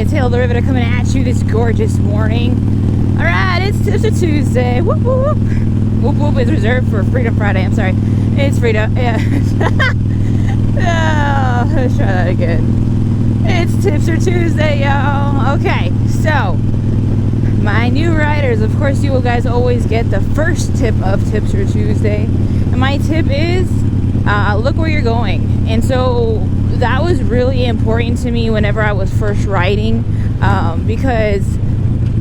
it's Hail the Riveter coming at you this gorgeous morning. Alright, it's TIPSTER Tuesday. Whoop whoop. Whoop whoop is reserved for Freedom Friday. I'm sorry. It's Freedom. Yeah. Oh, let's try that again. It's TIPSTER Tuesday, y'all. Okay, so my new riders, of course, you guys always get the first tip of TIPSTER Tuesday. And my tip is look where you're going. And so that was really important to me whenever I was first riding, because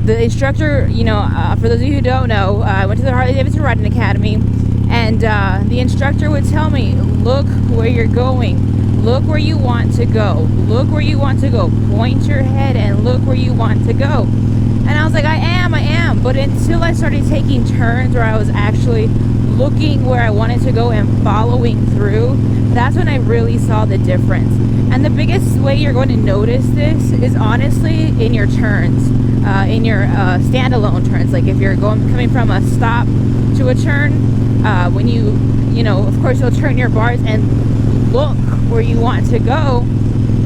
the instructor, for those of you who don't know, I went to the Harley Davidson Riding Academy, and the instructor would tell me, look where you're going, look where you want to go, look where you want to go, point your head and look where you want to go. And I was like, I am, but until I started taking turns where I was actually looking where I wanted to go and following through, that's when I really saw the difference. And the biggest way you're going to notice this is honestly in your turns, in your standalone turns. Like if you're coming from a stop to a turn, when you of course you'll turn your bars and look where you want to go,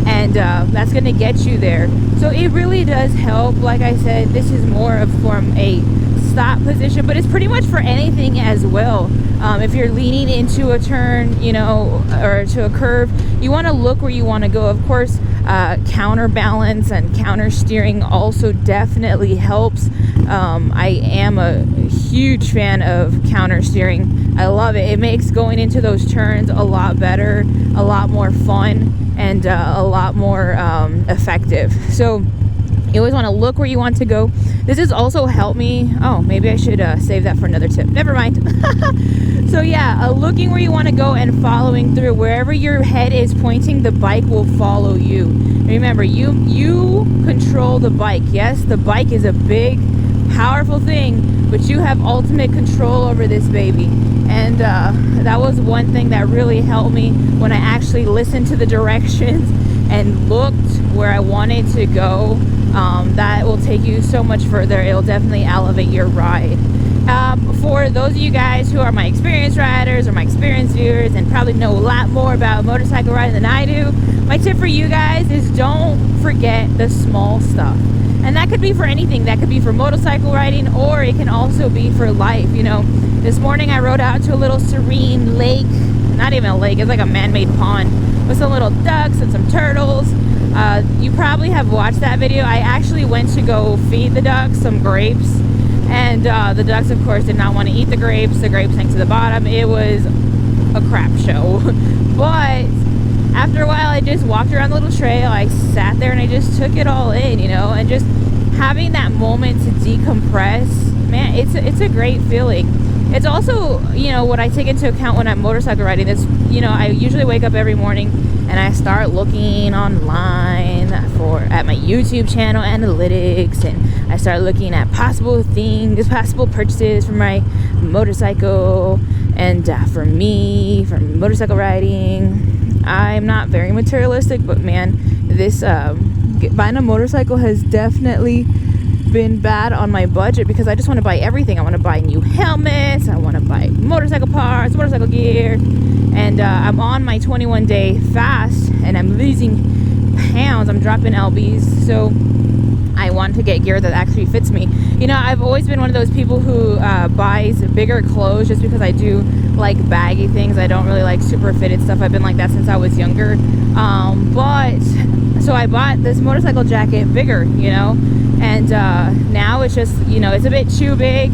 and that's going to get you there. So it really does help. Like I said, this is more of from a stop position, but it's pretty much for anything as well. If you're leaning into a turn, or to a curve, you want to look where you want to go. Of course, counterbalance and counter steering also definitely helps. I am a huge fan of counter steering. I love it. It makes going into those turns a lot better, a lot more fun, and a lot more effective. So you always want to look where you want to go. This has also helped me. Oh, maybe I should save that for another tip. Never mind. So yeah, looking where you want to go and following through. Wherever your head is pointing, the bike will follow you. Remember, you control the bike. Yes, the bike is a big, powerful thing, but you have ultimate control over this baby. And that was one thing that really helped me when I actually listened to the directions and looked where I wanted to go. That will take you so much further. It'll definitely elevate your ride. For those of you guys who are my experienced riders or my experienced viewers and probably know a lot more about motorcycle riding than I do, my tip for you guys is don't forget the small stuff. And that could be for anything. That could be for motorcycle riding, or it can also be for life. This morning I rode out to a little serene lake. Not even a lake, it's like a man-made pond with some little ducks and some turtles. You probably have watched that video. I actually went to go feed the ducks some grapes, and the ducks, of course, did not want to eat the grapes. The grapes sank to the bottom. It was a crap show. But after a while, I just walked around the little trail. I sat there and I just took it all in, and just having that moment to decompress, man, it's a great feeling. It's also, what I take into account when I'm motorcycle riding. This, I usually wake up every morning and I start looking online at my YouTube channel analytics, and I start looking at possible purchases for my motorcycle, and for me, for motorcycle riding. I'm not very materialistic, but man, this buying a motorcycle has definitely been bad on my budget, because I just want to buy everything. I want to buy new helmets, I want to buy motorcycle parts, motorcycle gear, and I'm on my 21-day fast and I'm losing pounds. I'm dropping lbs, so I want to get gear that actually fits me. I've always been one of those people who buys bigger clothes just because I do like baggy things. I don't really like super fitted stuff. I've been like that since I was younger. So I bought this motorcycle jacket bigger, and now it's just, it's a bit too big.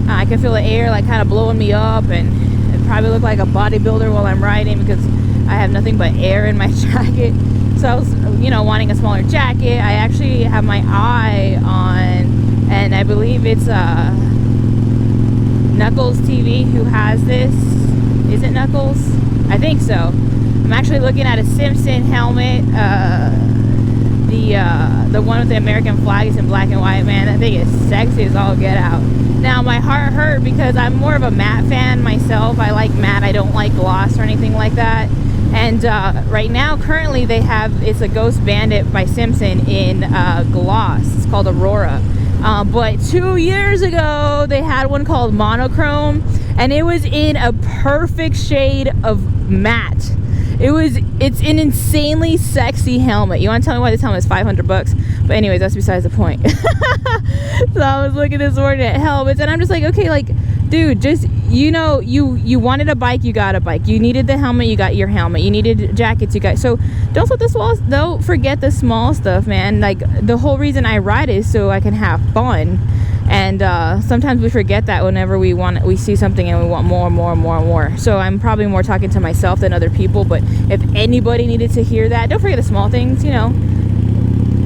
I can feel the air kind of blowing me up, and it probably look like a bodybuilder while I'm riding because I have nothing but air in my jacket. So I was, wanting a smaller jacket. I actually have my eye on, and I believe it's Knuckles TV who has this. Is it Knuckles? I think so. I'm actually looking at a Simpson helmet. The one with the American flag is in black and white. Man, that thing is sexy as all get out. Now my heart hurt because I'm more of a matte fan myself. I like matte. I don't like gloss or anything like that. And right now, currently, it's a Ghost Bandit by Simpson in gloss. It's called Aurora. But 2 years ago, they had one called Monochrome, and it was in a perfect shade of matte. It's an insanely sexy helmet. You want to tell me why this helmet is $500? But anyways, that's besides the point. So I was looking this morning at helmets, and I'm just like, okay, like, dude, just, you know, you wanted a bike, you got a bike. You needed the helmet, you got your helmet. You needed jackets, you got. So don't forget the small stuff, man. Like, the whole reason I ride is so I can have fun. And sometimes we forget that whenever we see something and we want more. So I'm probably more talking to myself than other people. But if anybody needed to hear that, don't forget the small things, you know.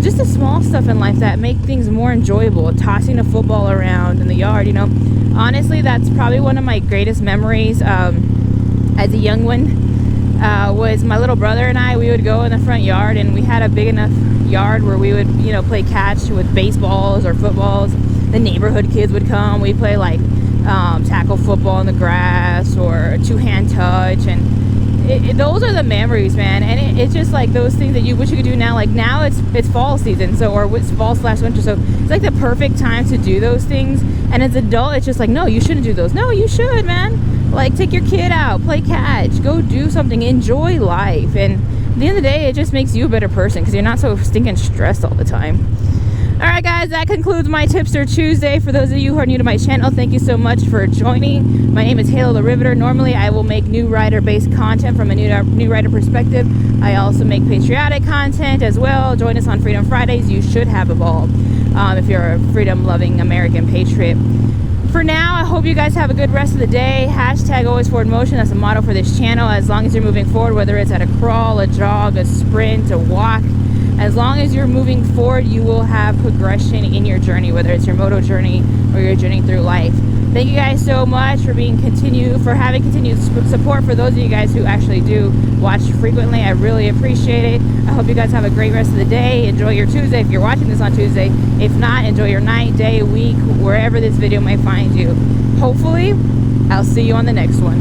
Just the small stuff in life that make things more enjoyable. Tossing a football around in the yard, you know. Honestly, that's probably one of my greatest memories as a young one. Was my little brother and I, we would go in the front yard, and we had a big enough yard where we would, you know, play catch with baseballs or footballs. The neighborhood kids would come. We'd play like tackle football in the grass or two-hand touch, and those are the memories, man. And it's just like those things that you wish you could do now. Like now it's fall season, so, or it's fall/winter, so it's like the perfect time to do those things. And as an adult, it's just like, no, you shouldn't do those. No, you should, man. Like, take your kid out, play catch, go do something, enjoy life. And at the end of the day, it just makes you a better person because you're not so stinking stressed all the time. Alright guys, that concludes my Tipster Tuesday. For those of you who are new to my channel, thank you so much for joining. My name is Halo the Riveter. Normally I will make new rider based content from a new rider perspective. I also make patriotic content as well. Join us on Freedom Fridays. You should have a ball if you're a freedom loving American patriot. For now, I hope you guys have a good rest of the day. Hashtag always forward motion. That's the motto for this channel. As long as you're moving forward, whether it's at a crawl, a jog, a sprint, a walk, as long as you're moving forward, you will have progression in your journey, whether it's your moto journey or your journey through life. Thank you guys so much for having continued support. For those of you guys who actually do watch frequently, I really appreciate it. I hope you guys have a great rest of the day. Enjoy your Tuesday if you're watching this on Tuesday. If not, enjoy your night, day, week, wherever this video may find you. Hopefully, I'll see you on the next one.